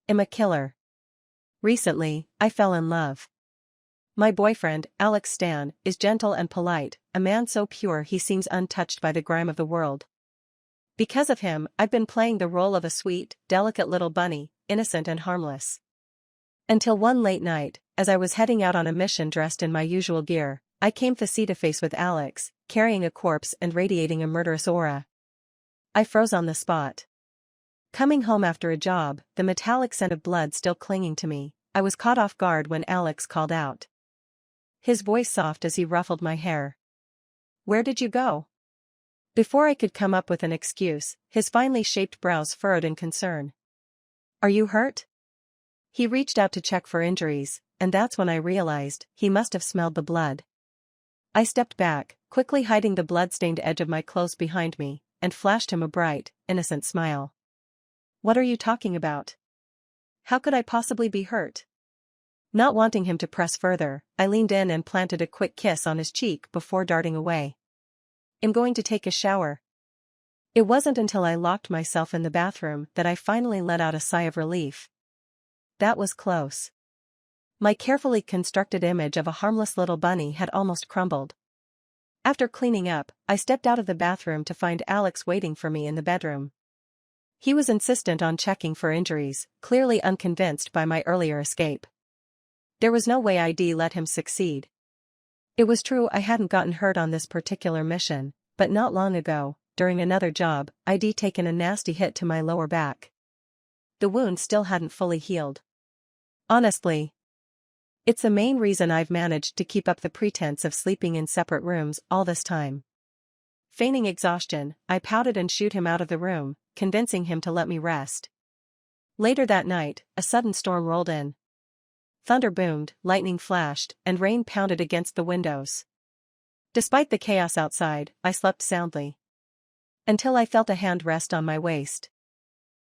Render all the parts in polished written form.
am a killer. Recently, I fell in love. My boyfriend, Alex Stan, is gentle and polite, a man so pure he seems untouched by the grime of the world. Because of him, I've been playing the role of a sweet, delicate little bunny, innocent and harmless. Until one late night, as I was heading out on a mission dressed in my usual gear, I came face-to-face with Alex, carrying a corpse and radiating a murderous aura. I froze on the spot. Coming home after a job, the metallic scent of blood still clinging to me, I was caught off guard when Alex called out. His voice soft as he ruffled my hair. "Where did you go?" Before I could come up with an excuse, his finely shaped brows furrowed in concern. "Are you hurt?" He reached out to check for injuries, and that's when I realized he must have smelled the blood. I stepped back, quickly hiding the blood-stained edge of my clothes behind me, and flashed him a bright, innocent smile. "What are you talking about? How could I possibly be hurt?" Not wanting him to press further, I leaned in and planted a quick kiss on his cheek before darting away. "I'm going to take a shower." It wasn't until I locked myself in the bathroom that I finally let out a sigh of relief. That was close. My carefully constructed image of a harmless little bunny had almost crumbled. After cleaning up, I stepped out of the bathroom to find Alex waiting for me in the bedroom. He was insistent on checking for injuries, clearly unconvinced by my earlier escape. There was no way I'd let him succeed. It was true I hadn't gotten hurt on this particular mission, but not long ago, during another job, I'd taken a nasty hit to my lower back. The wound still hadn't fully healed. Honestly, it's the main reason I've managed to keep up the pretense of sleeping in separate rooms all this time. Feigning exhaustion, I pouted and shooed him out of the room, convincing him to let me rest. Later that night, a sudden storm rolled in. Thunder boomed, lightning flashed, and rain pounded against the windows. Despite the chaos outside, I slept soundly. Until I felt a hand rest on my waist.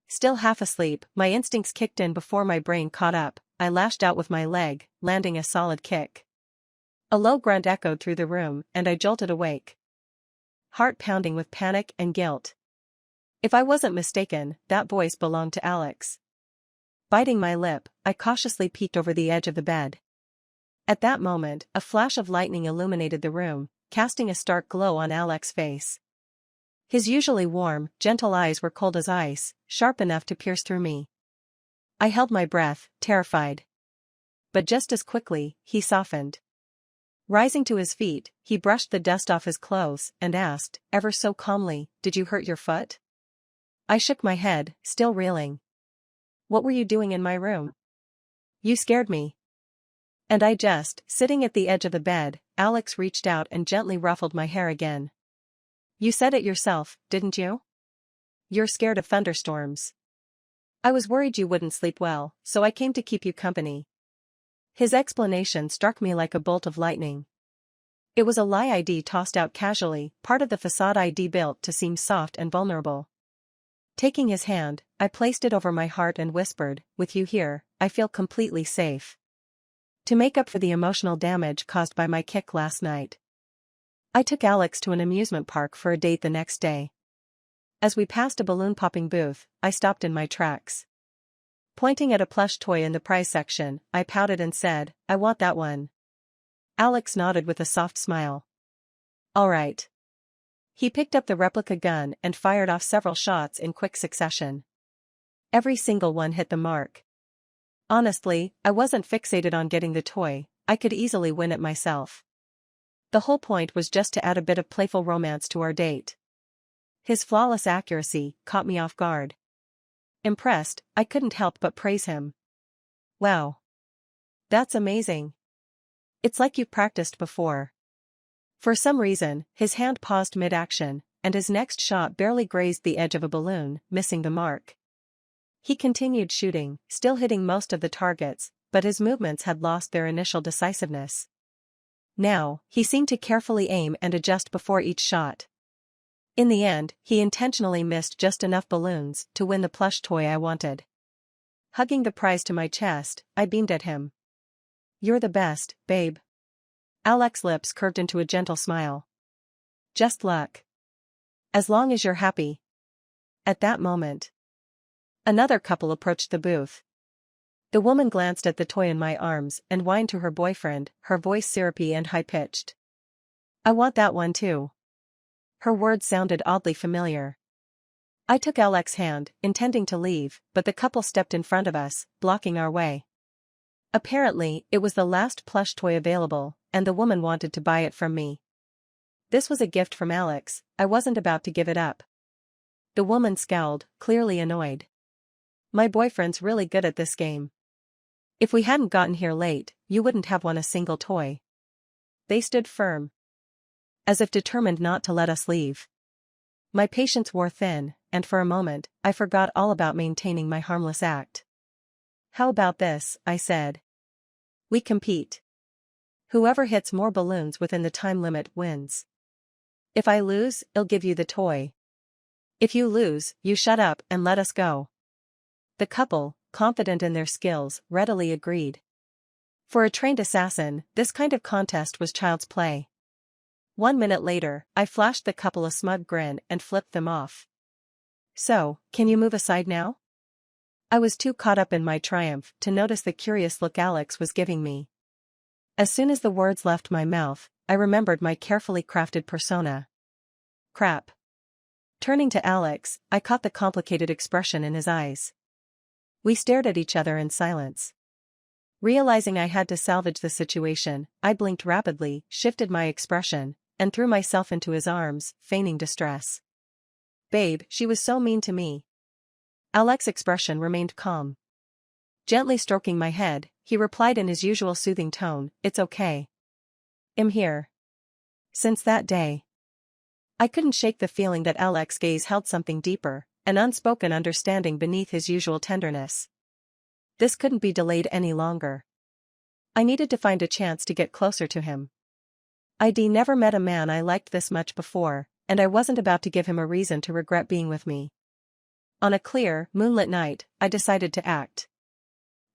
Still half asleep, my instincts kicked in before my brain caught up. I lashed out with my leg, landing a solid kick. A low grunt echoed through the room, and I jolted awake. Heart pounding with panic and guilt. If I wasn't mistaken, that voice belonged to Alex. Biting my lip, I cautiously peeked over the edge of the bed. At that moment, a flash of lightning illuminated the room, casting a stark glow on Alex's face. His usually warm, gentle eyes were cold as ice, sharp enough to pierce through me. I held my breath, terrified. But just as quickly, he softened. Rising to his feet, he brushed the dust off his clothes and asked, ever so calmly, "Did you hurt your foot?" I shook my head, still reeling. "What were you doing in my room? You scared me." And sitting at the edge of the bed, Alex reached out and gently ruffled my hair again. "You said it yourself, didn't you? You're scared of thunderstorms. I was worried you wouldn't sleep well, so I came to keep you company." His explanation struck me like a bolt of lightning. It was a lie I'd tossed out casually, part of the facade I'd built to seem soft and vulnerable. Taking his hand, I placed it over my heart and whispered, "With you here, I feel completely safe." To make up for the emotional damage caused by my kick last night, I took Alex to an amusement park for a date the next day. As we passed a balloon-popping booth, I stopped in my tracks. Pointing at a plush toy in the prize section, I pouted and said, "I want that one." Alex nodded with a soft smile. "All right." He picked up the replica gun and fired off several shots in quick succession. Every single one hit the mark. Honestly, I wasn't fixated on getting the toy, I could easily win it myself. The whole point was just to add a bit of playful romance to our date. His flawless accuracy caught me off guard. Impressed, I couldn't help but praise him. "Wow. That's amazing. It's like you've practiced before." For some reason, his hand paused mid-action, and his next shot barely grazed the edge of a balloon, missing the mark. He continued shooting, still hitting most of the targets, but his movements had lost their initial decisiveness. Now, he seemed to carefully aim and adjust before each shot. In the end, he intentionally missed just enough balloons to win the plush toy I wanted. Hugging the prize to my chest, I beamed at him. "You're the best, babe." Alex's lips curved into a gentle smile. "Just luck. As long as you're happy." At that moment, another couple approached the booth. The woman glanced at the toy in my arms and whined to her boyfriend, her voice syrupy and high-pitched. "I want that one too." Her words sounded oddly familiar. I took Alex's hand, intending to leave, but the couple stepped in front of us, blocking our way. Apparently, it was the last plush toy available, and the woman wanted to buy it from me. This was a gift from Alex, I wasn't about to give it up. The woman scowled, clearly annoyed. "My boyfriend's really good at this game. If we hadn't gotten here late, you wouldn't have won a single toy." They stood firm, as if determined not to let us leave. My patience wore thin, and for a moment, I forgot all about maintaining my harmless act. "How about this?" I said. "We compete. Whoever hits more balloons within the time limit wins. If I lose, I'll give you the toy. If you lose, you shut up and let us go." The couple, confident in their skills, readily agreed. For a trained assassin, this kind of contest was child's play. 1 minute later, I flashed the couple a smug grin and flipped them off. "So, can you move aside now?" I was too caught up in my triumph to notice the curious look Alex was giving me. As soon as the words left my mouth, I remembered my carefully crafted persona. Crap. Turning to Alex, I caught the complicated expression in his eyes. We stared at each other in silence. Realizing I had to salvage the situation, I blinked rapidly, shifted my expression, and threw myself into his arms, feigning distress. "Babe, she was so mean to me." Alex's expression remained calm. Gently stroking my head, he replied in his usual soothing tone, "It's okay. I'm here." Since that day, I couldn't shake the feeling that Alex's gaze held something deeper, an unspoken understanding beneath his usual tenderness. This couldn't be delayed any longer. I needed to find a chance to get closer to him. I'd never met a man I liked this much before, and I wasn't about to give him a reason to regret being with me. On a clear, moonlit night, I decided to act.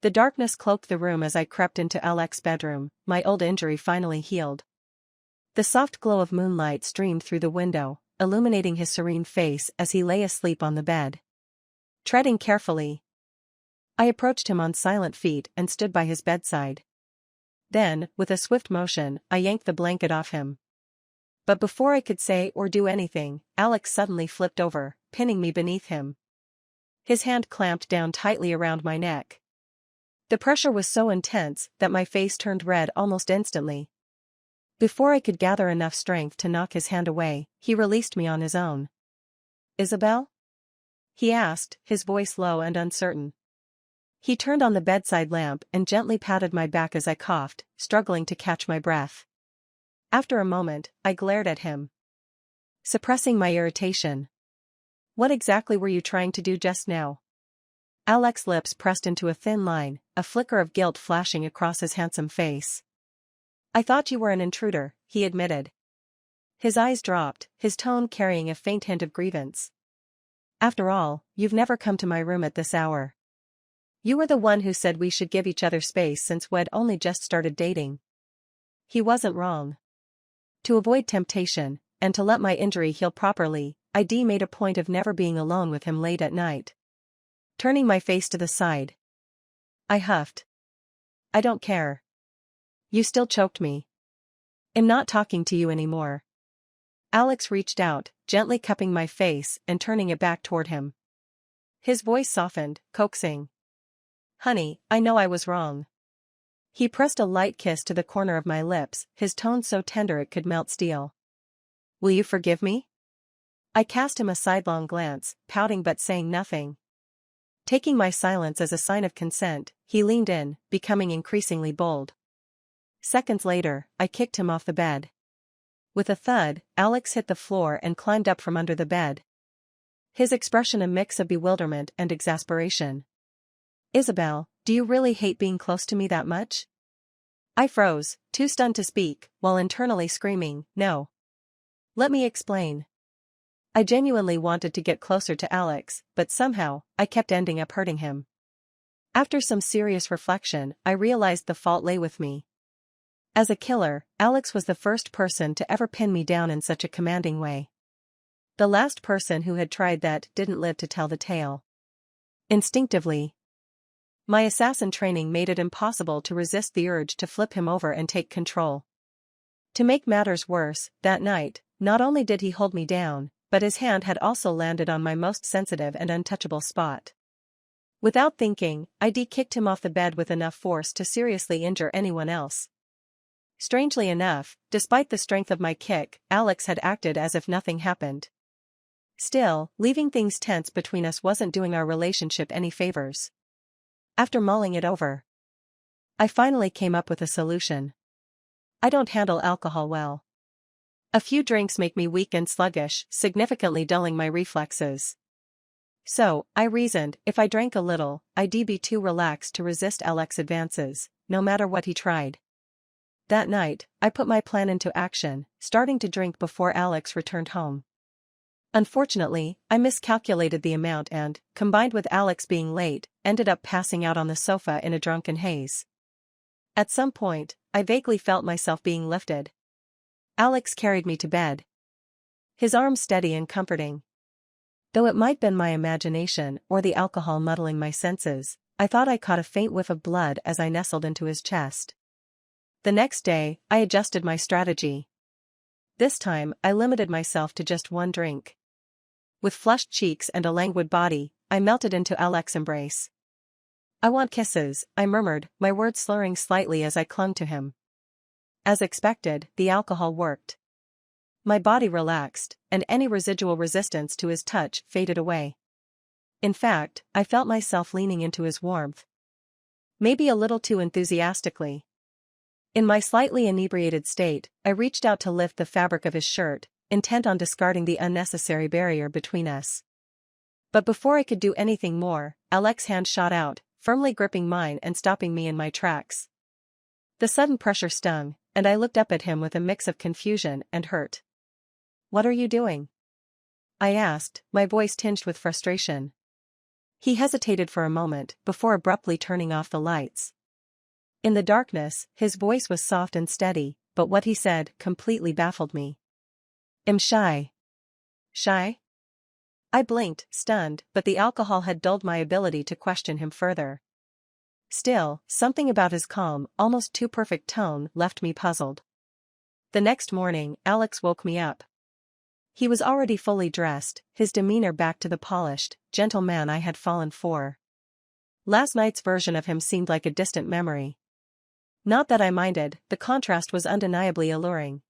The darkness cloaked the room as I crept into Alex's bedroom, my old injury finally healed. The soft glow of moonlight streamed through the window, illuminating his serene face as he lay asleep on the bed. Treading carefully, I approached him on silent feet and stood by his bedside. Then, with a swift motion, I yanked the blanket off him. But before I could say or do anything, Alex suddenly flipped over, pinning me beneath him. His hand clamped down tightly around my neck. The pressure was so intense that my face turned red almost instantly. Before I could gather enough strength to knock his hand away, he released me on his own. "Isabel?" he asked, his voice low and uncertain. He turned on the bedside lamp and gently patted my back as I coughed, struggling to catch my breath. After a moment, I glared at him, suppressing my irritation. "What exactly were you trying to do just now?" Alex's lips pressed into a thin line, a flicker of guilt flashing across his handsome face. "I thought you were an intruder," he admitted. His eyes dropped, his tone carrying a faint hint of grievance. "After all, you've never come to my room at this hour. You were the one who said we should give each other space since we'd only just started dating." He wasn't wrong. To avoid temptation, and to let my injury heal properly, I made a point of never being alone with him late at night. Turning my face to the side, I huffed. "I don't care. You still choked me. I'm not talking to you anymore." Alex reached out, gently cupping my face and turning it back toward him. His voice softened, coaxing. "Honey, I know I was wrong." He pressed a light kiss to the corner of my lips, his tone so tender it could melt steel. "Will you forgive me?" I cast him a sidelong glance, pouting but saying nothing. Taking my silence as a sign of consent, he leaned in, becoming increasingly bold. Seconds later, I kicked him off the bed. With a thud, Alex hit the floor and climbed up from under the bed. His expression a mix of bewilderment and exasperation. "Isabel, do you really hate being close to me that much?" I froze, too stunned to speak, while internally screaming, "No. Let me explain." I genuinely wanted to get closer to Alex, but somehow, I kept ending up hurting him. After some serious reflection, I realized the fault lay with me. As a killer, Alex was the first person to ever pin me down in such a commanding way. The last person who had tried that didn't live to tell the tale. Instinctively, My assassin training made it impossible to resist the urge to flip him over and take control. To make matters worse, that night, not only did he hold me down, but his hand had also landed on my most sensitive and untouchable spot. Without thinking, I kicked him off the bed with enough force to seriously injure anyone else. Strangely enough, despite the strength of my kick, Alex had acted as if nothing happened. Still, leaving things tense between us wasn't doing our relationship any favors. After mulling it over, I finally came up with a solution. I don't handle alcohol well. A few drinks make me weak and sluggish, significantly dulling my reflexes. So, I reasoned, if I drank a little, I'd be too relaxed to resist Alex's advances, no matter what he tried. That night, I put my plan into action, starting to drink before Alex returned home. Unfortunately, I miscalculated the amount and, combined with Alex being late, ended up passing out on the sofa in a drunken haze. At some point, I vaguely felt myself being lifted. Alex carried me to bed. His arms steady and comforting. Though it might have been my imagination or the alcohol muddling my senses, I thought I caught a faint whiff of blood as I nestled into his chest. The next day, I adjusted my strategy. This time, I limited myself to just one drink. With flushed cheeks and a languid body, I melted into Alex's embrace. "I want kisses," I murmured, my words slurring slightly as I clung to him. As expected, the alcohol worked. My body relaxed, and any residual resistance to his touch faded away. In fact, I felt myself leaning into his warmth. Maybe a little too enthusiastically. In my slightly inebriated state, I reached out to lift the fabric of his shirt, intent on discarding the unnecessary barrier between us. But before I could do anything more, Alex's hand shot out, firmly gripping mine and stopping me in my tracks. The sudden pressure stung, and I looked up at him with a mix of confusion and hurt. "What are you doing?" I asked, my voice tinged with frustration. He hesitated for a moment before abruptly turning off the lights. In the darkness, his voice was soft and steady, but what he said completely baffled me. "I'm shy." "Shy?" I blinked, stunned, but the alcohol had dulled my ability to question him further. Still, something about his calm, almost too perfect tone left me puzzled. The next morning, Alex woke me up. He was already fully dressed, his demeanor back to the polished, gentle man I had fallen for. Last night's version of him seemed like a distant memory. Not that I minded, the contrast was undeniably alluring.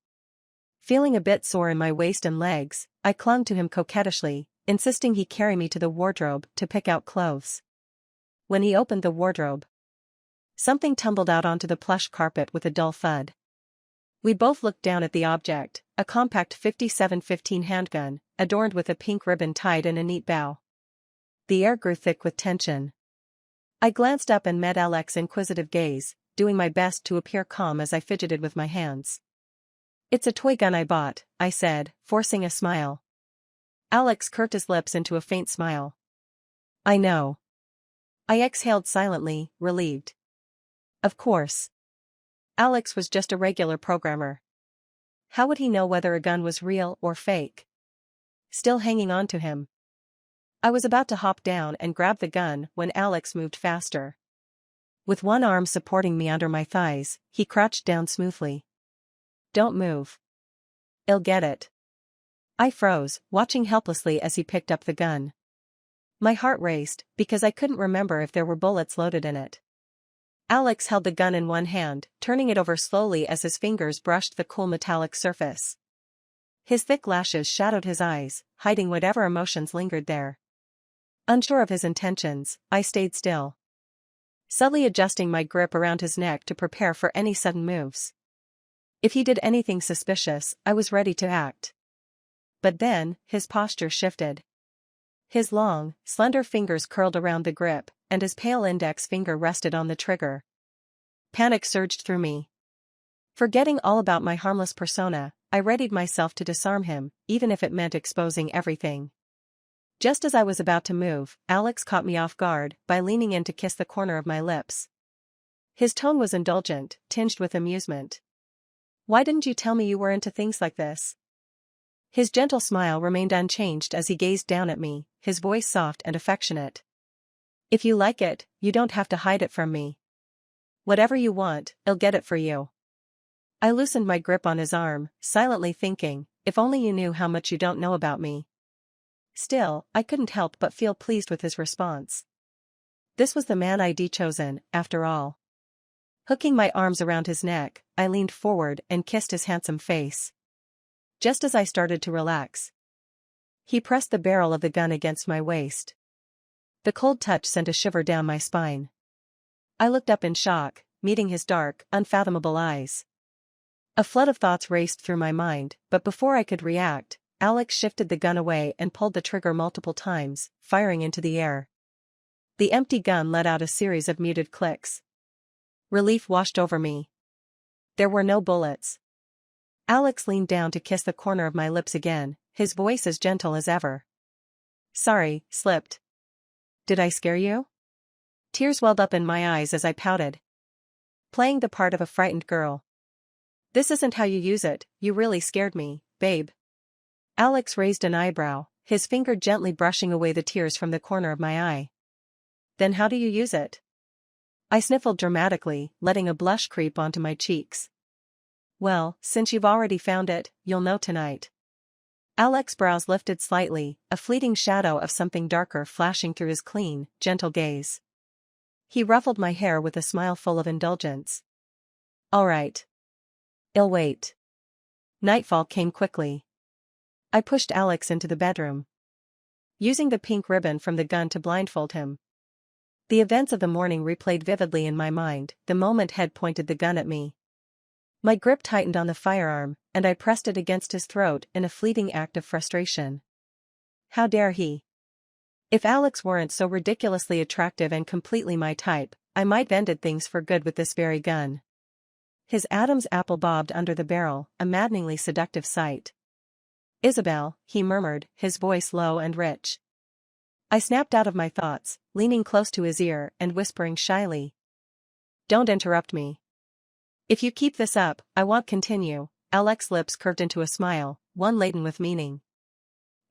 Feeling a bit sore in my waist and legs, I clung to him coquettishly, insisting he carry me to the wardrobe to pick out clothes. When he opened the wardrobe, something tumbled out onto the plush carpet with a dull thud. We both looked down at the object, a compact 57-15 handgun, adorned with a pink ribbon tied in a neat bow. The air grew thick with tension. I glanced up and met Alex's inquisitive gaze, doing my best to appear calm as I fidgeted with my hands. "It's a toy gun I bought," I said, forcing a smile. Alex curved his lips into a faint smile. "I know." I exhaled silently, relieved. Of course. Alex was just a regular programmer. How would he know whether a gun was real or fake? Still hanging on to him. I was about to hop down and grab the gun when Alex moved faster. With one arm supporting me under my thighs, he crouched down smoothly. "Don't move. I'll get it." I froze, watching helplessly as he picked up the gun. My heart raced, because I couldn't remember if there were bullets loaded in it. Alex held the gun in one hand, turning it over slowly as his fingers brushed the cool metallic surface. His thick lashes shadowed his eyes, hiding whatever emotions lingered there. Unsure of his intentions, I stayed still, subtly adjusting my grip around his neck to prepare for any sudden moves. If he did anything suspicious, I was ready to act. But then, his posture shifted. His long, slender fingers curled around the grip, and his pale index finger rested on the trigger. Panic surged through me. Forgetting all about my harmless persona, I readied myself to disarm him, even if it meant exposing everything. Just as I was about to move, Alex caught me off guard by leaning in to kiss the corner of my lips. His tone was indulgent, tinged with amusement. "Why didn't you tell me you were into things like this?" His gentle smile remained unchanged as he gazed down at me, his voice soft and affectionate. If you like it, you don't have to hide it from me. Whatever you want, I'll get it for you. I loosened my grip on his arm, silently thinking, if only you knew how much you don't know about me. Still, I couldn't help but feel pleased with his response. This was the man I'd chosen, after all. Hooking my arms around his neck, I leaned forward and kissed his handsome face. Just as I started to relax, he pressed the barrel of the gun against my waist. The cold touch sent a shiver down my spine. I looked up in shock, meeting his dark, unfathomable eyes. A flood of thoughts raced through my mind, but before I could react, Alex shifted the gun away and pulled the trigger multiple times, firing into the air. The empty gun let out a series of muted clicks. Relief washed over me. There were no bullets. Alex leaned down to kiss the corner of my lips again, his voice as gentle as ever. Sorry, slipped. Did I scare you? Tears welled up in my eyes as I pouted, playing the part of a frightened girl. This isn't how you use it, you really scared me, babe. Alex raised an eyebrow, his finger gently brushing away the tears from the corner of my eye. Then how do you use it? I sniffled dramatically, letting a blush creep onto my cheeks. Well, since you've already found it, you'll know tonight. Alex's brows lifted slightly, a fleeting shadow of something darker flashing through his clean, gentle gaze. He ruffled my hair with a smile full of indulgence. All right. I'll wait. Nightfall came quickly. I pushed Alex into the bedroom, using the pink ribbon from the gun to blindfold him. The events of the morning replayed vividly in my mind, the moment Head pointed the gun at me. My grip tightened on the firearm, and I pressed it against his throat in a fleeting act of frustration. How dare he? If Alex weren't so ridiculously attractive and completely my type, I might have ended things for good with this very gun. His Adam's apple bobbed under the barrel, a maddeningly seductive sight. Isabel, he murmured, his voice low and rich. I snapped out of my thoughts, leaning close to his ear and whispering shyly. Don't interrupt me. If you keep this up, I won't continue. Alex's lips curved into a smile, one laden with meaning.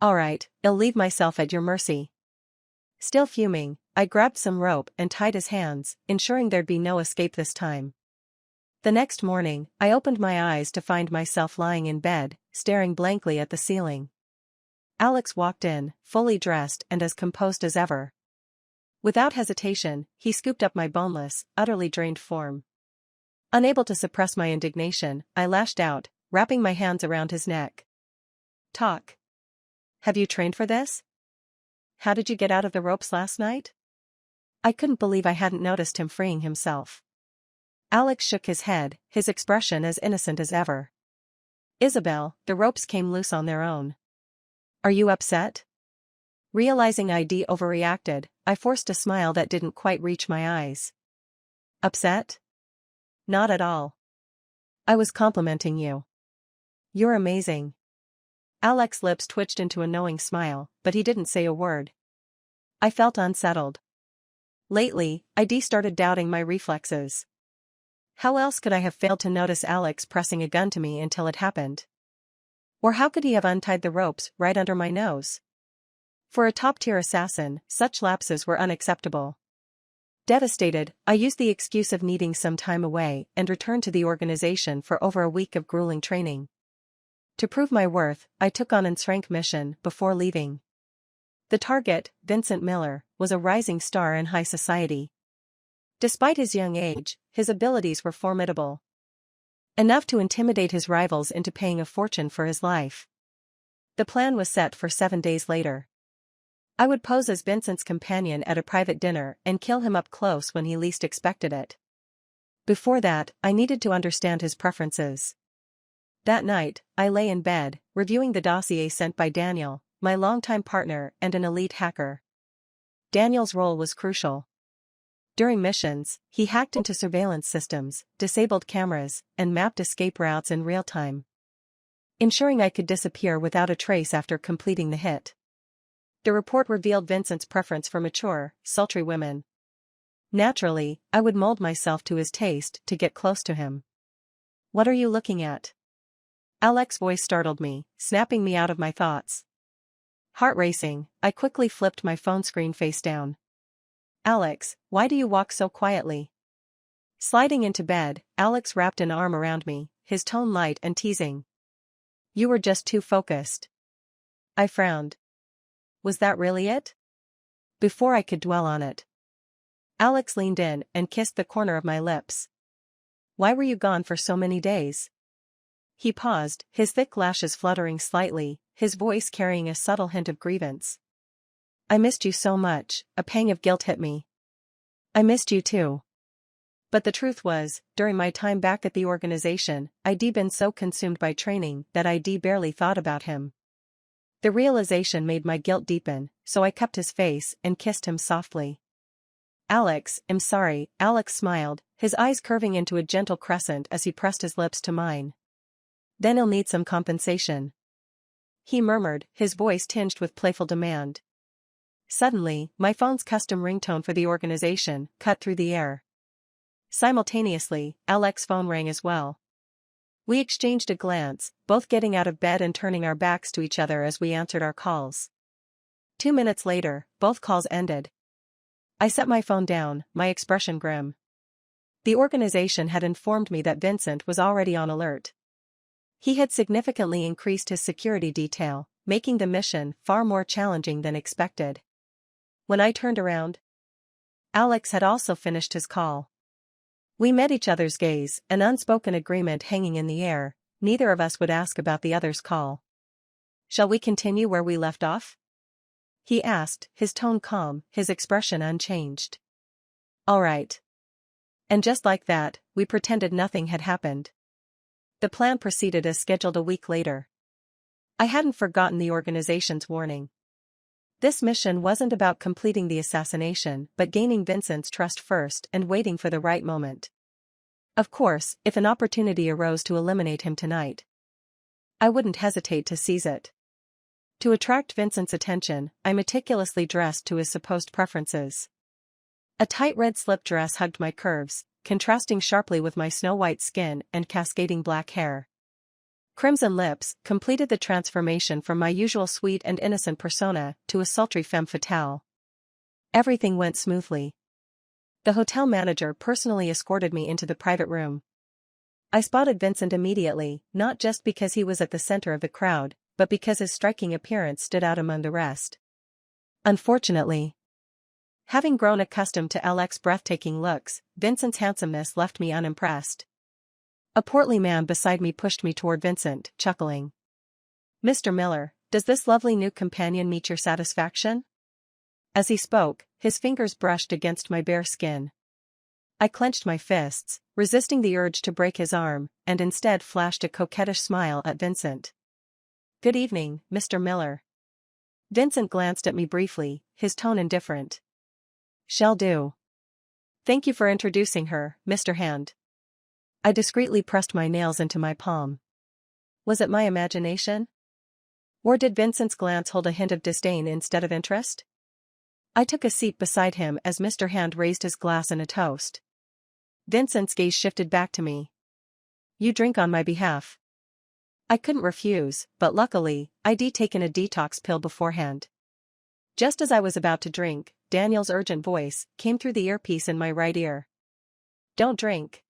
All right, I'll leave myself at your mercy. Still fuming, I grabbed some rope and tied his hands, ensuring there'd be no escape this time. The next morning, I opened my eyes to find myself lying in bed, staring blankly at the ceiling. Alex walked in, fully dressed and as composed as ever. Without hesitation, he scooped up my boneless, utterly drained form. Unable to suppress my indignation, I lashed out, wrapping my hands around his neck. Talk. Have you trained for this? How did you get out of the ropes last night? I couldn't believe I hadn't noticed him freeing himself. Alex shook his head, his expression as innocent as ever. Isabel, the ropes came loose on their own. Are you upset? Realizing I'd overreacted, I forced a smile that didn't quite reach my eyes. Upset? Not at all. I was complimenting you. You're amazing. Alex's lips twitched into a knowing smile, but he didn't say a word. I felt unsettled. Lately, I'd started doubting my reflexes. How else could I have failed to notice Alex pressing a gun to me until it happened? Or how could he have untied the ropes right under my nose? For a top-tier assassin, such lapses were unacceptable. Devastated, I used the excuse of needing some time away and returned to the organization for over a week of grueling training. To prove my worth, I took on an rank mission before leaving. The target, Vincent Miller, was a rising star in high society. Despite his young age, his abilities were formidable. Enough to intimidate his rivals into paying a fortune for his life. The plan was set for 7 days later. I would pose as Vincent's companion at a private dinner and kill him up close when he least expected it. Before that, I needed to understand his preferences. That night, I lay in bed, reviewing the dossier sent by Daniel, my longtime partner and an elite hacker. Daniel's role was crucial. During missions, he hacked into surveillance systems, disabled cameras, and mapped escape routes in real time, ensuring I could disappear without a trace after completing the hit. The report revealed Vincent's preference for mature, sultry women. Naturally, I would mold myself to his taste to get close to him. What are you looking at? Alex's voice startled me, snapping me out of my thoughts. Heart racing, I quickly flipped my phone screen face down. Alex, why do you walk so quietly? Sliding into bed, Alex wrapped an arm around me, his tone light and teasing. You were just too focused. I frowned. Was that really it? Before I could dwell on it, Alex leaned in and kissed the corner of my lips. Why were you gone for so many days? He paused, his thick lashes fluttering slightly, his voice carrying a subtle hint of grievance. I missed you so much, a pang of guilt hit me. I missed you too. But the truth was, during my time back at the organization, I'd been so consumed by training that I'd barely thought about him. The realization made my guilt deepen, so I cupped his face and kissed him softly. Alex, I'm sorry, Alex smiled, his eyes curving into a gentle crescent as he pressed his lips to mine. Then he'll need some compensation. He murmured, his voice tinged with playful demand. Suddenly, my phone's custom ringtone for the organization cut through the air. Simultaneously, Alex's phone rang as well. We exchanged a glance, both getting out of bed and turning our backs to each other as we answered our calls. 2 minutes later, both calls ended. I set my phone down, my expression grim. The organization had informed me that Vincent was already on alert. He had significantly increased his security detail, making the mission far more challenging than expected. When I turned around, Alex had also finished his call. We met each other's gaze, an unspoken agreement hanging in the air, neither of us would ask about the other's call. Shall we continue where we left off? He asked, his tone calm, his expression unchanged. All right. And just like that, we pretended nothing had happened. The plan proceeded as scheduled a week later. I hadn't forgotten the organization's warning. This mission wasn't about completing the assassination but gaining Vincent's trust first and waiting for the right moment. Of course, if an opportunity arose to eliminate him tonight, I wouldn't hesitate to seize it. To attract Vincent's attention, I meticulously dressed to his supposed preferences. A tight red slip dress hugged my curves, contrasting sharply with my snow-white skin and cascading black hair. Crimson lips completed the transformation from my usual sweet and innocent persona to a sultry femme fatale. Everything went smoothly. The hotel manager personally escorted me into the private room. I spotted Vincent immediately, not just because he was at the center of the crowd, but because his striking appearance stood out among the rest. Unfortunately, having grown accustomed to Alex's breathtaking looks, Vincent's handsomeness left me unimpressed. A portly man beside me pushed me toward Vincent, chuckling. Mr. Miller, does this lovely new companion meet your satisfaction? As he spoke, his fingers brushed against my bare skin. I clenched my fists, resisting the urge to break his arm, and instead flashed a coquettish smile at Vincent. Good evening, Mr. Miller. Vincent glanced at me briefly, his tone indifferent. Shall do. Thank you for introducing her, Mr. Hand. I discreetly pressed my nails into my palm. Was it my imagination? Or did Vincent's glance hold a hint of disdain instead of interest? I took a seat beside him as Mr. Hand raised his glass in a toast. Vincent's gaze shifted back to me. You drink on my behalf. I couldn't refuse, but luckily, I'd taken a detox pill beforehand. Just as I was about to drink, Daniel's urgent voice came through the earpiece in my right ear. Don't drink.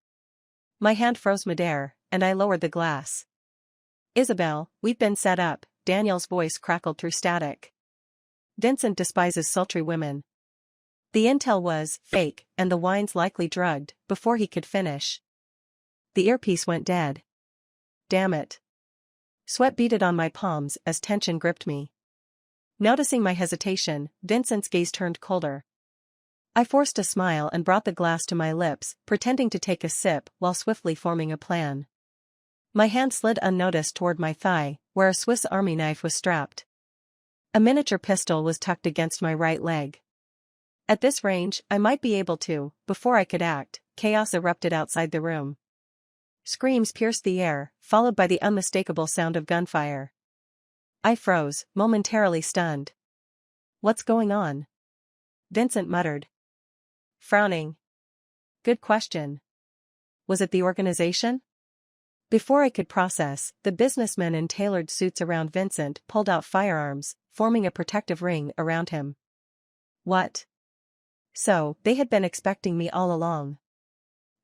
My hand froze midair, and I lowered the glass. Isabel, we've been set up, Daniel's voice crackled through static. Vincent despises sultry women. The intel was fake, and the wine's likely drugged, before he could finish. The earpiece went dead. Damn it. Sweat beaded on my palms as tension gripped me. Noticing my hesitation, Vincent's gaze turned colder. I forced a smile and brought the glass to my lips, pretending to take a sip while swiftly forming a plan. My hand slid unnoticed toward my thigh, where a Swiss Army knife was strapped. A miniature pistol was tucked against my right leg. At this range, I might be able to. Before I could act, chaos erupted outside the room. Screams pierced the air, followed by the unmistakable sound of gunfire. I froze, momentarily stunned. What's going on? Vincent muttered. Frowning. Good question. Was it the organization? Before I could process, the businessmen in tailored suits around Vincent pulled out firearms, forming a protective ring around him. What? So, they had been expecting me all along.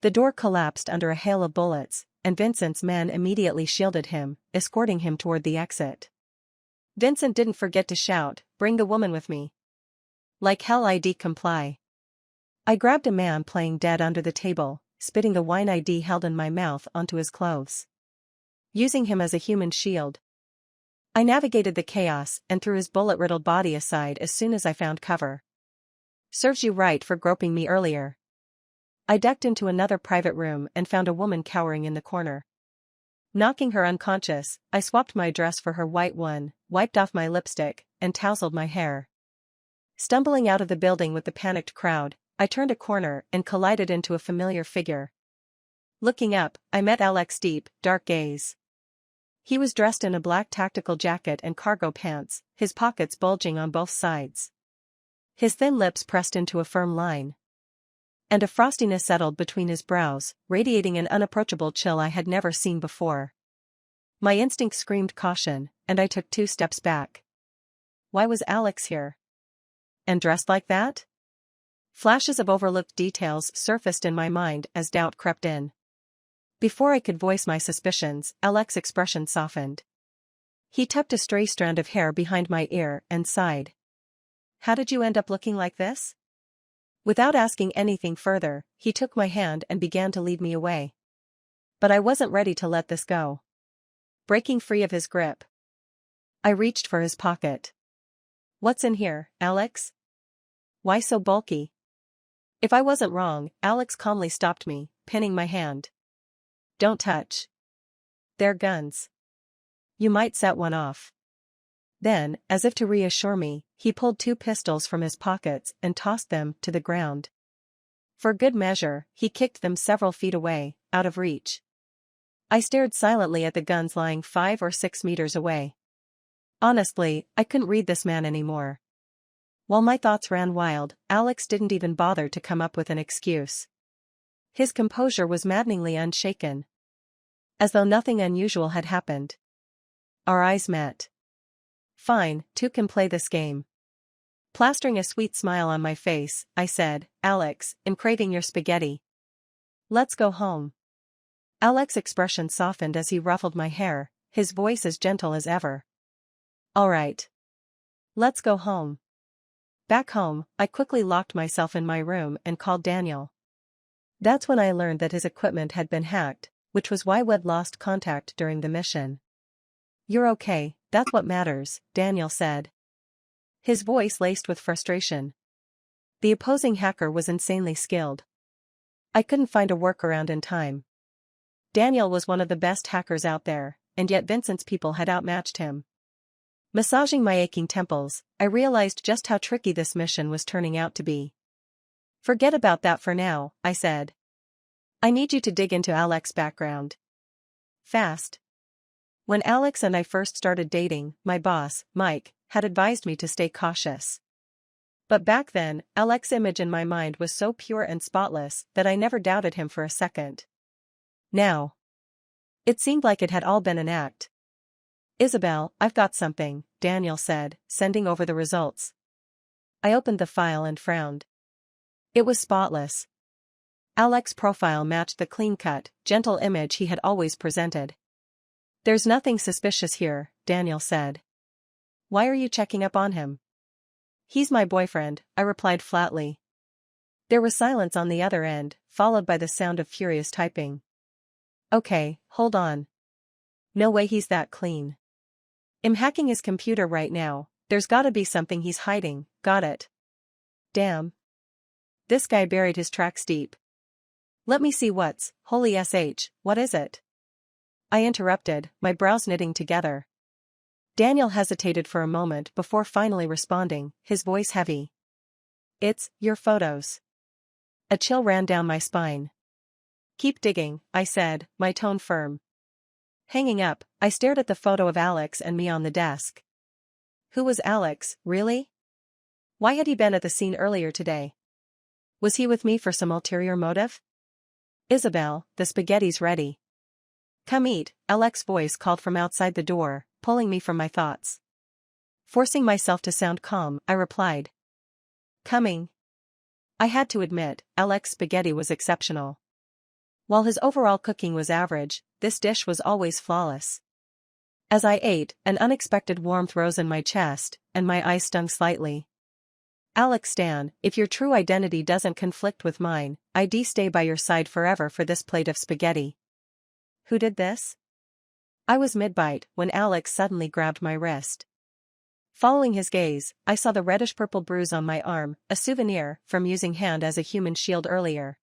The door collapsed under a hail of bullets, and Vincent's men immediately shielded him, escorting him toward the exit. Vincent didn't forget to shout, "Bring the woman with me." Like hell I'd comply. I grabbed a man playing dead under the table, spitting the wine I'd held in my mouth onto his clothes. Using him as a human shield, I navigated the chaos and threw his bullet-riddled body aside as soon as I found cover. Serves you right for groping me earlier. I ducked into another private room and found a woman cowering in the corner. Knocking her unconscious, I swapped my dress for her white one, wiped off my lipstick, and tousled my hair. Stumbling out of the building with the panicked crowd, I turned a corner and collided into a familiar figure. Looking up, I met Alex's deep, dark gaze. He was dressed in a black tactical jacket and cargo pants, his pockets bulging on both sides. His thin lips pressed into a firm line, and a frostiness settled between his brows, radiating an unapproachable chill I had never seen before. My instinct screamed caution, and I took 2 steps back. Why was Alex here? And dressed like that? Flashes of overlooked details surfaced in my mind as doubt crept in. Before I could voice my suspicions, Alex's expression softened. He tucked a stray strand of hair behind my ear and sighed. How did you end up looking like this? Without asking anything further, he took my hand and began to lead me away. But I wasn't ready to let this go. Breaking free of his grip, I reached for his pocket. What's in here, Alex? Why so bulky? If I wasn't wrong, Alex calmly stopped me, pinning my hand. Don't touch. They're guns. You might set one off. Then, as if to reassure me, he pulled 2 pistols from his pockets and tossed them to the ground. For good measure, he kicked them several feet away, out of reach. I stared silently at the guns lying 5 or 6 meters away. Honestly, I couldn't read this man anymore. While my thoughts ran wild, Alex didn't even bother to come up with an excuse. His composure was maddeningly unshaken, as though nothing unusual had happened. Our eyes met. Fine, 2 can play this game. Plastering a sweet smile on my face, I said, Alex, I'm craving your spaghetti. Let's go home. Alex's expression softened as he ruffled my hair, his voice as gentle as ever. All right. Let's go home. Back home, I quickly locked myself in my room and called Daniel. That's when I learned that his equipment had been hacked, which was why we'd lost contact during the mission. You're okay, that's what matters, Daniel said, his voice laced with frustration. The opposing hacker was insanely skilled. I couldn't find a workaround in time. Daniel was one of the best hackers out there, and yet Vincent's people had outmatched him. Massaging my aching temples, I realized just how tricky this mission was turning out to be. Forget about that for now, I said. I need you to dig into Alex's background. Fast. When Alex and I first started dating, my boss, Mike, had advised me to stay cautious. But back then, Alex's image in my mind was so pure and spotless that I never doubted him for a second. Now, it seemed like it had all been an act. Isabel, I've got something, Daniel said, sending over the results. I opened the file and frowned. It was spotless. Alex's profile matched the clean-cut, gentle image he had always presented. There's nothing suspicious here, Daniel said. Why are you checking up on him? He's my boyfriend, I replied flatly. There was silence on the other end, followed by the sound of furious typing. Okay, hold on. No way he's that clean. I'm hacking his computer right now, there's gotta be something he's hiding, got it. Damn. This guy buried his tracks deep. Let me see what's, holy sh, what is it? I interrupted, my brows knitting together. Daniel hesitated for a moment before finally responding, his voice heavy. It's your photos. A chill ran down my spine. Keep digging, I said, my tone firm. Hanging up, I stared at the photo of Alex and me on the desk. Who was Alex, really? Why had he been at the scene earlier today? Was he with me for some ulterior motive? Isabel, the spaghetti's ready. Come eat, Alex's voice called from outside the door, pulling me from my thoughts. Forcing myself to sound calm, I replied. Coming. I had to admit, Alex's spaghetti was exceptional. While his overall cooking was average, this dish was always flawless. As I ate, an unexpected warmth rose in my chest, and my eyes stung slightly. Alex Stan, if your true identity doesn't conflict with mine, I'd stay by your side forever for this plate of spaghetti. Who did this? I was mid-bite when Alex suddenly grabbed my wrist. Following his gaze, I saw the reddish-purple bruise on my arm, a souvenir from using hand as a human shield earlier.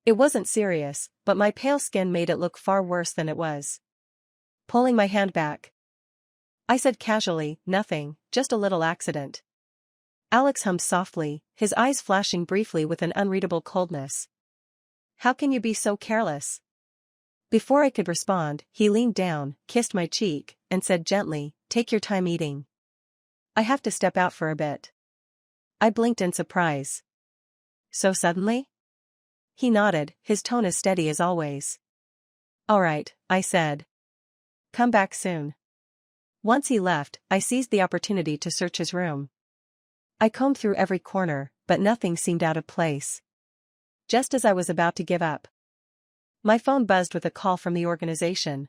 It wasn't serious, but my pale skin made it look far worse than it was. Pulling my hand back, I said casually, "Nothing, just a little accident." Alex hummed softly, his eyes flashing briefly with an unreadable coldness. "How can you be so careless?" Before I could respond, he leaned down, kissed my cheek, and said gently, "Take your time eating. I have to step out for a bit." I blinked in surprise. "So suddenly?" He nodded, his tone as steady as always. "All right," I said. "Come back soon." Once he left, I seized the opportunity to search his room. I combed through every corner, but nothing seemed out of place. Just as I was about to give up, my phone buzzed with a call from the organization.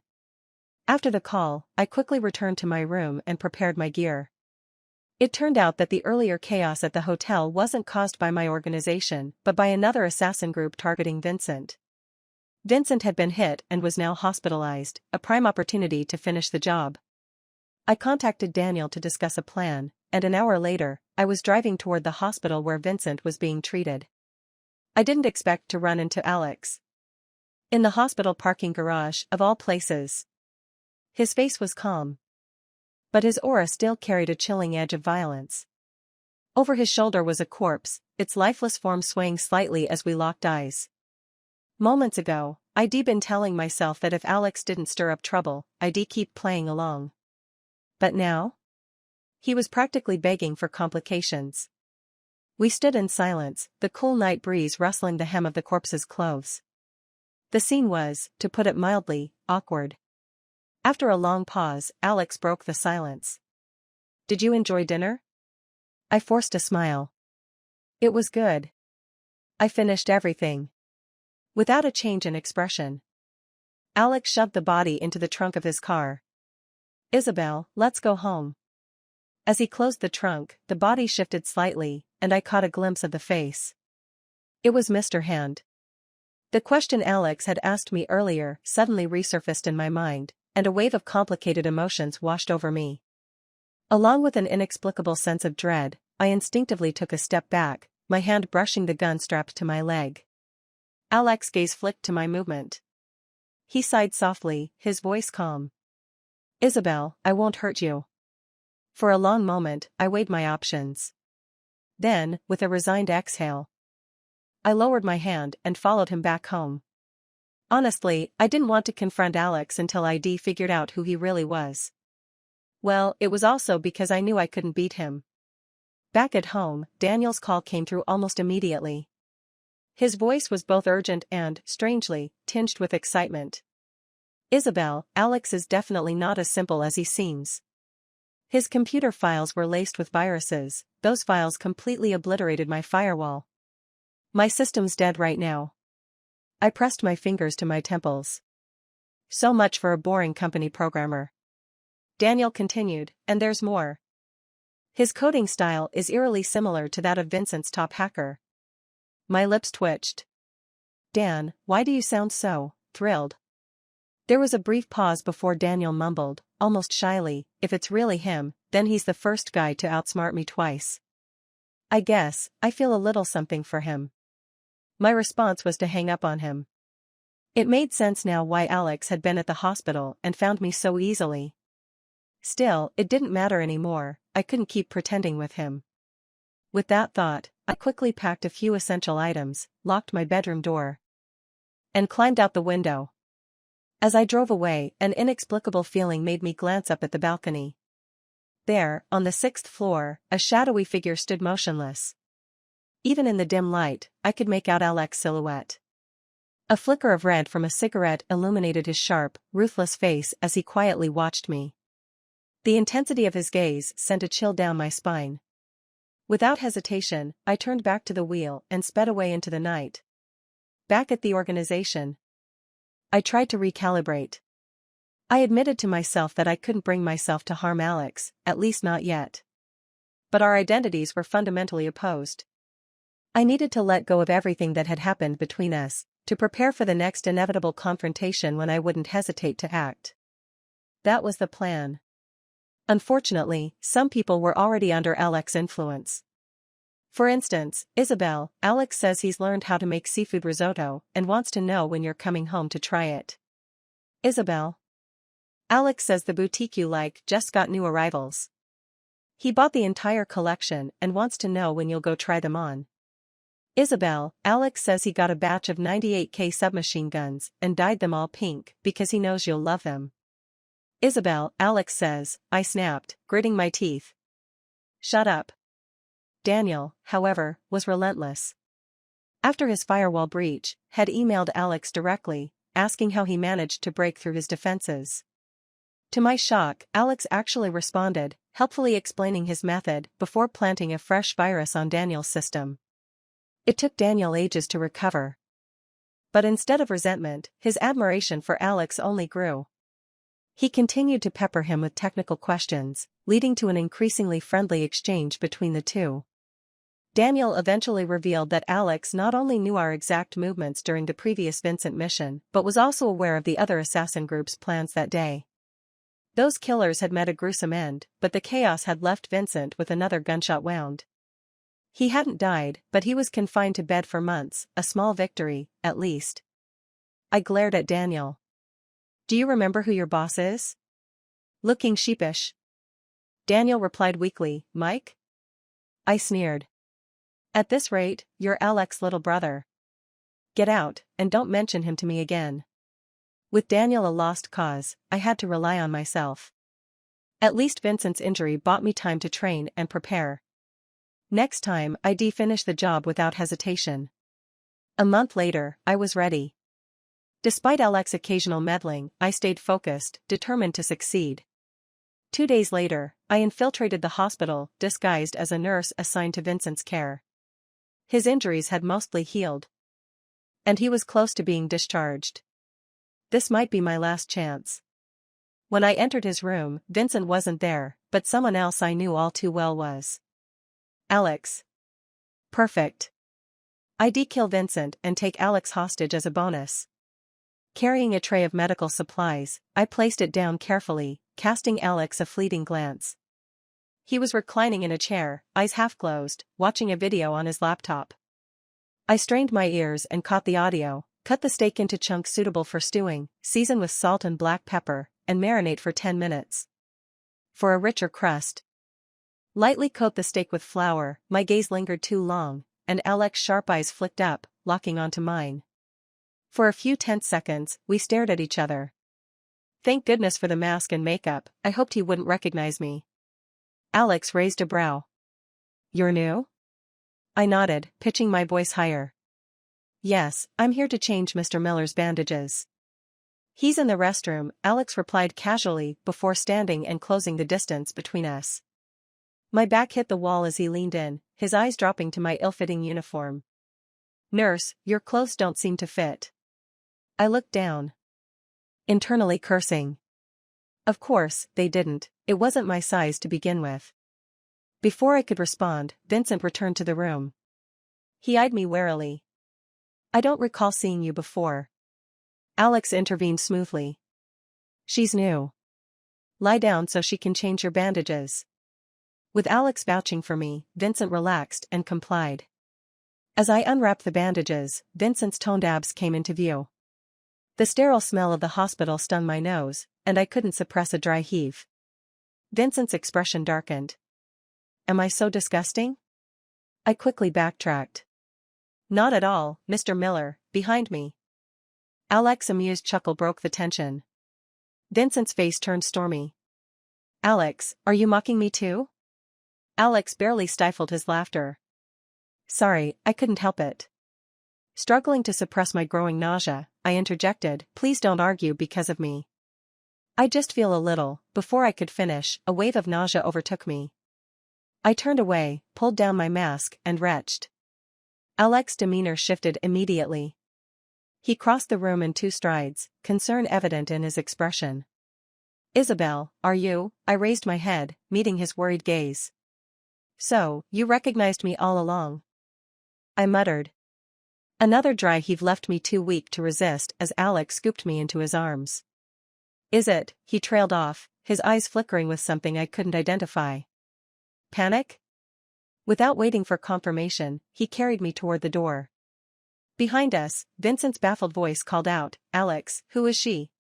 After the call, I quickly returned to my room and prepared my gear. It turned out that the earlier chaos at the hotel wasn't caused by my organization, but by another assassin group targeting Vincent. Vincent had been hit and was now hospitalized, a prime opportunity to finish the job. I contacted Daniel to discuss a plan, and an hour later, I was driving toward the hospital where Vincent was being treated. I didn't expect to run into Alex in the hospital parking garage, of all places. His face was calm, but his aura still carried a chilling edge of violence. Over his shoulder was a corpse, its lifeless form swaying slightly as we locked eyes. Moments ago, I'd been telling myself that if Alex didn't stir up trouble, I'd keep playing along. But now? He was practically begging for complications. We stood in silence, the cool night breeze rustling the hem of the corpse's clothes. The scene was, to put it mildly, awkward. After a long pause, Alex broke the silence. "Did you enjoy dinner?" I forced a smile. "It was good. I finished everything." Without a change in expression, Alex shoved the body into the trunk of his car. "Isabel, let's go home." As he closed the trunk, the body shifted slightly, and I caught a glimpse of the face. It was Mr. Hand. The question Alex had asked me earlier suddenly resurfaced in my mind, and a wave of complicated emotions washed over me. Along with an inexplicable sense of dread, I instinctively took a step back, my hand brushing the gun strapped to my leg. Alex's gaze flicked to my movement. He sighed softly, his voice calm. "Isabel, I won't hurt you." For a long moment, I weighed my options. Then, with a resigned exhale, I lowered my hand and followed him back home. Honestly, I didn't want to confront Alex until I'd figured out who he really was. Well, it was also because I knew I couldn't beat him. Back at home, Daniel's call came through almost immediately. His voice was both urgent and, strangely, tinged with excitement. "Isabel, Alex is definitely not as simple as he seems. His computer files were laced with viruses, those files completely obliterated my firewall. My system's dead right now." I pressed my fingers to my temples. "So much for a boring company programmer." Daniel continued, "And there's more. His coding style is eerily similar to that of Vincent's top hacker." My lips twitched. "Dan, why do you sound so thrilled?" There was a brief pause before Daniel mumbled, almost shyly, "If it's really him, then he's the first guy to outsmart me twice. I guess, I feel a little something for him." My response was to hang up on him. It made sense now why Alex had been at the hospital and found me so easily. Still, it didn't matter anymore, I couldn't keep pretending with him. With that thought, I quickly packed a few essential items, locked my bedroom door, and climbed out the window. As I drove away, an inexplicable feeling made me glance up at the balcony. There, on the 6th floor, a shadowy figure stood motionless. Even in the dim light, I could make out Alex's silhouette. A flicker of red from a cigarette illuminated his sharp, ruthless face as he quietly watched me. The intensity of his gaze sent a chill down my spine. Without hesitation, I turned back to the wheel and sped away into the night. Back at the organization, I tried to recalibrate. I admitted to myself that I couldn't bring myself to harm Alex, at least not yet. But our identities were fundamentally opposed. I needed to let go of everything that had happened between us, to prepare for the next inevitable confrontation when I wouldn't hesitate to act. That was the plan. Unfortunately, some people were already under Alex's influence. For instance, Isabel. Alex says he's learned how to make seafood risotto and wants to know when you're coming home to try it. Isabel. Alex says the boutique you like just got new arrivals. He bought the entire collection and wants to know when you'll go try them on. Isabel. Alex says he got a batch of 98K submachine guns and dyed them all pink because he knows you'll love them. Isabel. Alex says, I snapped, gritting my teeth. Shut up. Daniel, however, was relentless. After his firewall breach, had emailed Alex directly, asking how he managed to break through his defenses. To my shock, Alex actually responded, helpfully explaining his method before planting a fresh virus on Daniel's system. It took Daniel ages to recover. But instead of resentment, his admiration for Alex only grew. He continued to pepper him with technical questions, leading to an increasingly friendly exchange between the two. Daniel eventually revealed that Alex not only knew our exact movements during the previous Vincent mission but was also aware of the other assassin group's plans that day. Those killers had met a gruesome end, but the chaos had left Vincent with another gunshot wound. He hadn't died, but he was confined to bed for months, a small victory, at least. I glared at Daniel. Do you remember who your boss is? Looking sheepish. Daniel replied weakly, Mike? I sneered. At this rate, you're Alex's little brother. Get out, and don't mention him to me again. With Daniel a lost cause, I had to rely on myself. At least Vincent's injury bought me time to train and prepare. Next time, I'd finish the job without hesitation. A month later, I was ready. Despite Alex's occasional meddling, I stayed focused, determined to succeed. 2 days later, I infiltrated the hospital, disguised as a nurse assigned to Vincent's care. His injuries had mostly healed. And he was close to being discharged. This might be my last chance. When I entered his room, Vincent wasn't there, but someone else I knew all too well was. Alex. Perfect. I'd kill Vincent and take Alex hostage as a bonus. Carrying a tray of medical supplies, I placed it down carefully, casting Alex a fleeting glance. He was reclining in a chair, eyes half closed, watching a video on his laptop. I strained my ears and caught the audio. Cut the steak into chunks suitable for stewing, season with salt and black pepper, and marinate for 10 minutes. For a richer crust, lightly coat the steak with flour. My gaze lingered too long, and Alex's sharp eyes flicked up, locking onto mine. For a few tense seconds, we stared at each other. Thank goodness for the mask and makeup, I hoped he wouldn't recognize me. Alex raised a brow. You're new? I nodded, pitching my voice higher. Yes, I'm here to change Mr. Miller's bandages. He's in the restroom, Alex replied casually before standing and closing the distance between us. My back hit the wall as he leaned in, his eyes dropping to my ill-fitting uniform. Nurse, your clothes don't seem to fit. I looked down. Internally cursing. Of course, they didn't, it wasn't my size to begin with. Before I could respond, Vincent returned to the room. He eyed me warily. I don't recall seeing you before. Alex intervened smoothly. She's new. Lie down so she can change your bandages. With Alex vouching for me, Vincent relaxed and complied. As I unwrapped the bandages, Vincent's toned abs came into view. The sterile smell of the hospital stung my nose, and I couldn't suppress a dry heave. Vincent's expression darkened. Am I so disgusting? I quickly backtracked. Not at all, Mr. Miller, behind me. Alex's amused chuckle broke the tension. Vincent's face turned stormy. Alex, are you mocking me too? Alex barely stifled his laughter. Sorry, I couldn't help it. Struggling to suppress my growing nausea, I interjected, please don't argue because of me. I just feel a little. Before I could finish, a wave of nausea overtook me. I turned away, pulled down my mask, and retched. Alex's demeanor shifted immediately. He crossed the room in 2 strides, concern evident in his expression. "Isabel, are you?" I raised my head, meeting his worried gaze. "So, you recognized me all along?" I muttered. Another dry heave left me too weak to resist as Alex scooped me into his arms. "Is it?" He trailed off, his eyes flickering with something I couldn't identify. "Panic?" Without waiting for confirmation, he carried me toward the door. Behind us, Vincent's baffled voice called out, "Alex, who is she?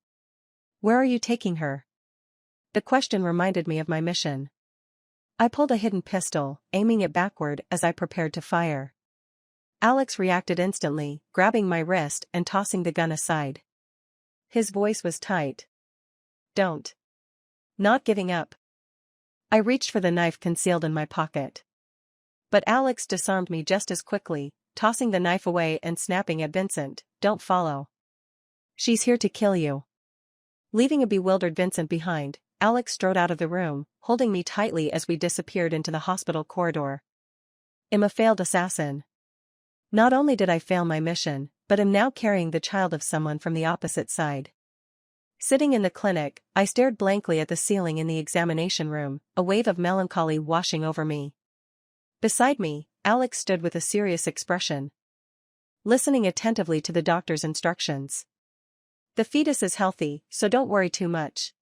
Where are you taking her?" The question reminded me of my mission. I pulled a hidden pistol, aiming it backward as I prepared to fire. Alex reacted instantly, grabbing my wrist and tossing the gun aside. His voice was tight. "Don't." Not giving up. I reached for the knife concealed in my pocket. But Alex disarmed me just as quickly, tossing the knife away and snapping at Vincent, "Don't follow. She's here to kill you." Leaving a bewildered Vincent behind, Alex strode out of the room, holding me tightly as we disappeared into the hospital corridor. I'm a failed assassin. Not only did I fail my mission, but am now carrying the child of someone from the opposite side. Sitting in the clinic, I stared blankly at the ceiling in the examination room, a wave of melancholy washing over me. Beside me, Alex stood with a serious expression, listening attentively to the doctor's instructions. "The fetus is healthy, so don't worry too much.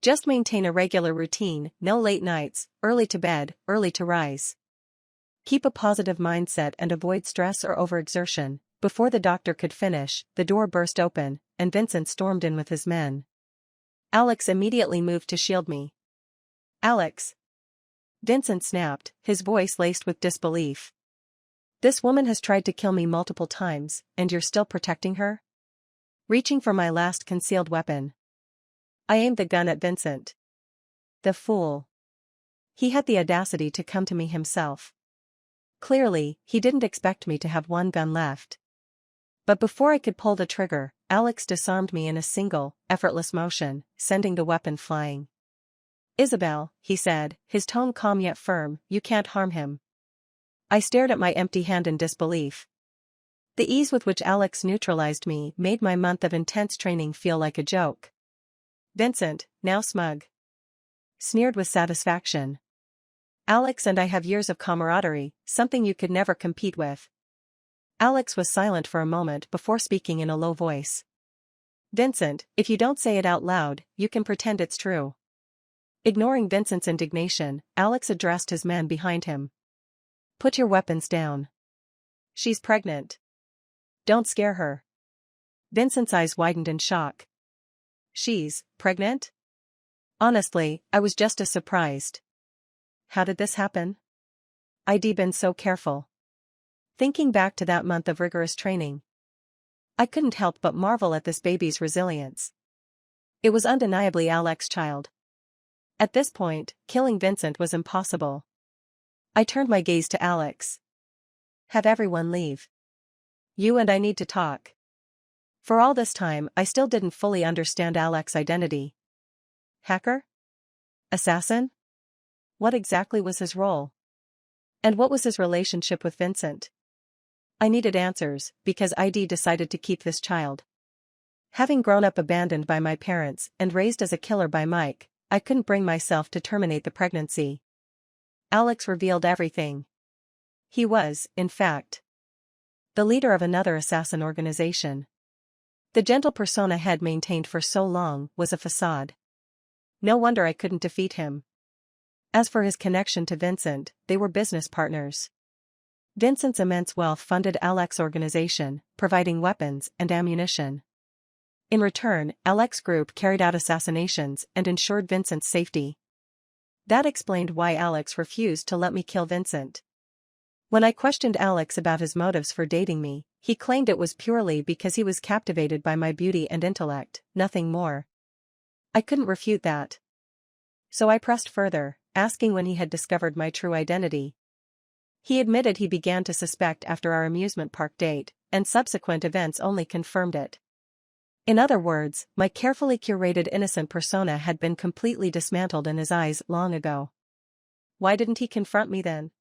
Just maintain a regular routine, no late nights, early to bed, early to rise. Keep a positive mindset and avoid stress or overexertion." Before the doctor could finish, the door burst open, and Vincent stormed in with his men. Alex immediately moved to shield me. "Alex!" Vincent snapped, his voice laced with disbelief. "This woman has tried to kill me multiple times, and you're still protecting her?" Reaching for my last concealed weapon, I aimed the gun at Vincent. The fool. He had the audacity to come to me himself. Clearly, he didn't expect me to have one gun left. But before I could pull the trigger, Alex disarmed me in a single, effortless motion, sending the weapon flying. "Isabel," he said, his tone calm yet firm, "you can't harm him." I stared at my empty hand in disbelief. The ease with which Alex neutralized me made my month of intense training feel like a joke. Vincent, now smug, sneered with satisfaction. "Alex and I have years of camaraderie, something you could never compete with." Alex was silent for a moment before speaking in a low voice. "Vincent, if you don't say it out loud, you can pretend it's true." Ignoring Vincent's indignation, Alex addressed his man behind him. "Put your weapons down. She's pregnant. Don't scare her." Vincent's eyes widened in shock. "She's pregnant?" Honestly, I was just as surprised. How did this happen? I'd been so careful. Thinking back to that month of rigorous training, I couldn't help but marvel at this baby's resilience. It was undeniably Alex's child. At this point, killing Vincent was impossible. I turned my gaze to Alex. "Have everyone leave. You and I need to talk." For all this time, I still didn't fully understand Alex's identity. Hacker? Assassin? What exactly was his role? And what was his relationship with Vincent? I needed answers, because I'd decided to keep this child. Having grown up abandoned by my parents and raised as a killer by Mike, I couldn't bring myself to terminate the pregnancy. Alex revealed everything. He was, in fact, the leader of another assassin organization. The gentle persona he'd maintained for so long was a facade. No wonder I couldn't defeat him. As for his connection to Vincent, they were business partners. Vincent's immense wealth funded Alex's organization, providing weapons and ammunition. In return, Alex's group carried out assassinations and ensured Vincent's safety. That explained why Alex refused to let me kill Vincent. When I questioned Alex about his motives for dating me, he claimed it was purely because he was captivated by my beauty and intellect, nothing more. I couldn't refute that. So I pressed further, asking when he had discovered my true identity. He admitted he began to suspect after our amusement park date, and subsequent events only confirmed it. In other words, my carefully curated innocent persona had been completely dismantled in his eyes long ago. Why didn't he confront me then?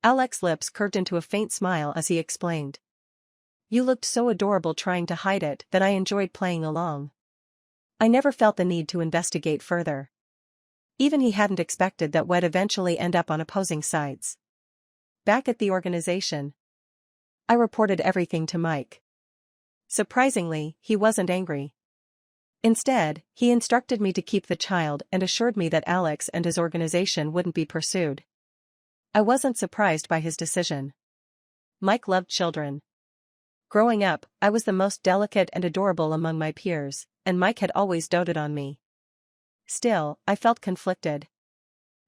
Alex's lips curved into a faint smile as he explained. You looked so adorable trying to hide it that I enjoyed playing along. I never felt the need to investigate further. Even he hadn't expected that we'd eventually end up on opposing sides. Back at the organization, I reported everything to Mike. Surprisingly, he wasn't angry. Instead, he instructed me to keep the child and assured me that Alex and his organization wouldn't be pursued. I wasn't surprised by his decision. Mike loved children. Growing up, I was the most delicate and adorable among my peers, and Mike had always doted on me. Still, I felt conflicted.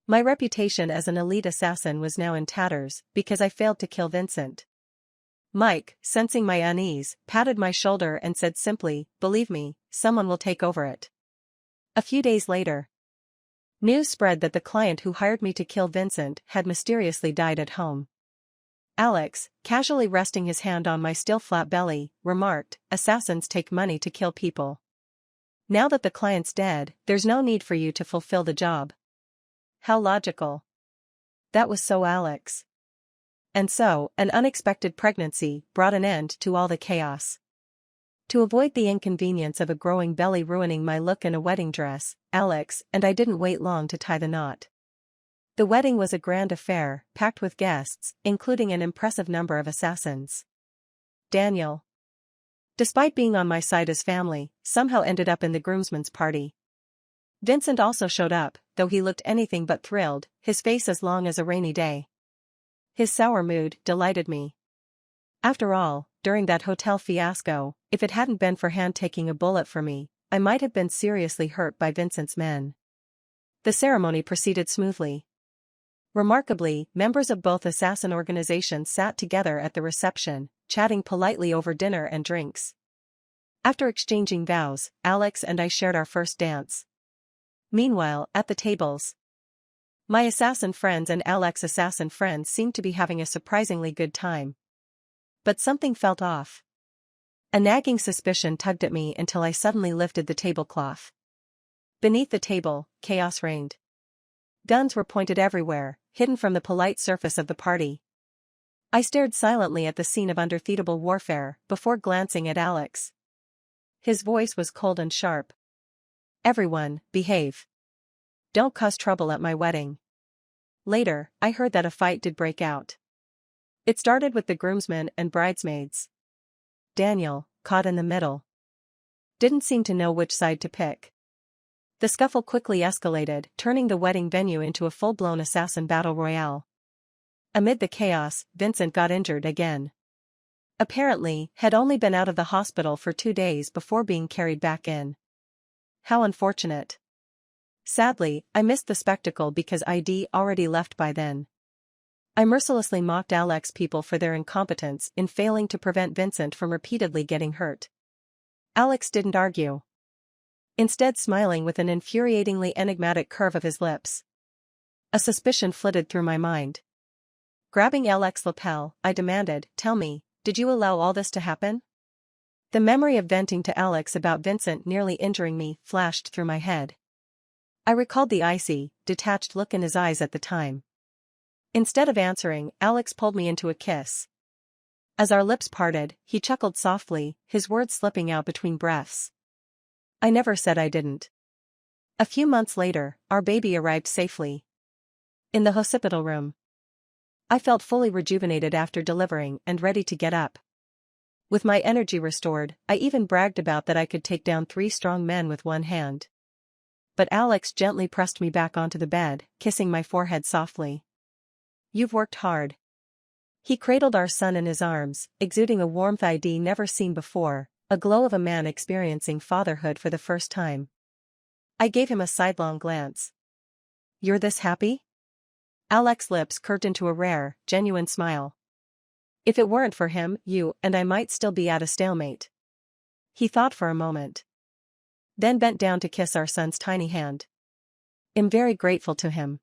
My reputation as an elite assassin was now in tatters because I failed to kill Vincent. Mike, sensing my unease, patted my shoulder and said simply, "Believe me, someone will take over it." A few days later, news spread that the client who hired me to kill Vincent had mysteriously died at home. Alex, casually resting his hand on my still flat belly, remarked, "Assassins take money to kill people. Now that the client's dead, there's no need for you to fulfill the job." How logical. That was so Alex. And so, an unexpected pregnancy brought an end to all the chaos. To avoid the inconvenience of a growing belly ruining my look in a wedding dress, Alex and I didn't wait long to tie the knot. The wedding was a grand affair, packed with guests, including an impressive number of assassins. Daniel, despite being on my side as family, somehow ended up in the groomsmen's party. Vincent also showed up, though he looked anything but thrilled, his face as long as a rainy day. His sour mood delighted me. After all, during that hotel fiasco, if it hadn't been for Hand taking a bullet for me, I might have been seriously hurt by Vincent's men. The ceremony proceeded smoothly. Remarkably, members of both assassin organizations sat together at the reception, chatting politely over dinner and drinks. After exchanging vows, Alex and I shared our first dance. Meanwhile, at the tables, my assassin friends and Alex's assassin friends seemed to be having a surprisingly good time. But something felt off. A nagging suspicion tugged at me until I suddenly lifted the tablecloth. Beneath the table, chaos reigned. Guns were pointed everywhere, hidden from the polite surface of the party. I stared silently at the scene of undefeatable warfare before glancing at Alex. His voice was cold and sharp. "Everyone, behave. Don't cause trouble at my wedding." Later, I heard that a fight did break out. It started with the groomsmen and bridesmaids. Daniel, caught in the middle, didn't seem to know which side to pick. The scuffle quickly escalated, turning the wedding venue into a full-blown assassin battle royale. Amid the chaos, Vincent got injured again. Apparently, had only been out of the hospital for 2 days before being carried back in. How unfortunate. Sadly, I missed the spectacle because I'd already left by then. I mercilessly mocked Alex's people for their incompetence in failing to prevent Vincent from repeatedly getting hurt. Alex didn't argue, instead smiling with an infuriatingly enigmatic curve of his lips. A suspicion flitted through my mind. Grabbing Alex's lapel, I demanded, "Tell me, did you allow all this to happen?" The memory of venting to Alex about Vincent nearly injuring me flashed through my head. I recalled the icy, detached look in his eyes at the time. Instead of answering, Alex pulled me into a kiss. As our lips parted, he chuckled softly, his words slipping out between breaths. "I never said I didn't." A few months later, our baby arrived safely. In the hospital room, I felt fully rejuvenated after delivering and ready to get up. With my energy restored, I even bragged about that I could take down 3 strong men with one hand. But Alex gently pressed me back onto the bed, kissing my forehead softly. "You've worked hard." He cradled our son in his arms, exuding a warmth I'd never seen before, a glow of a man experiencing fatherhood for the first time. I gave him a sidelong glance. "You're this happy?" Alex's lips curved into a rare, genuine smile. "If it weren't for him, you and I might still be at a stalemate." He thought for a moment, then bent down to kiss our son's tiny hand. "I'm very grateful to him."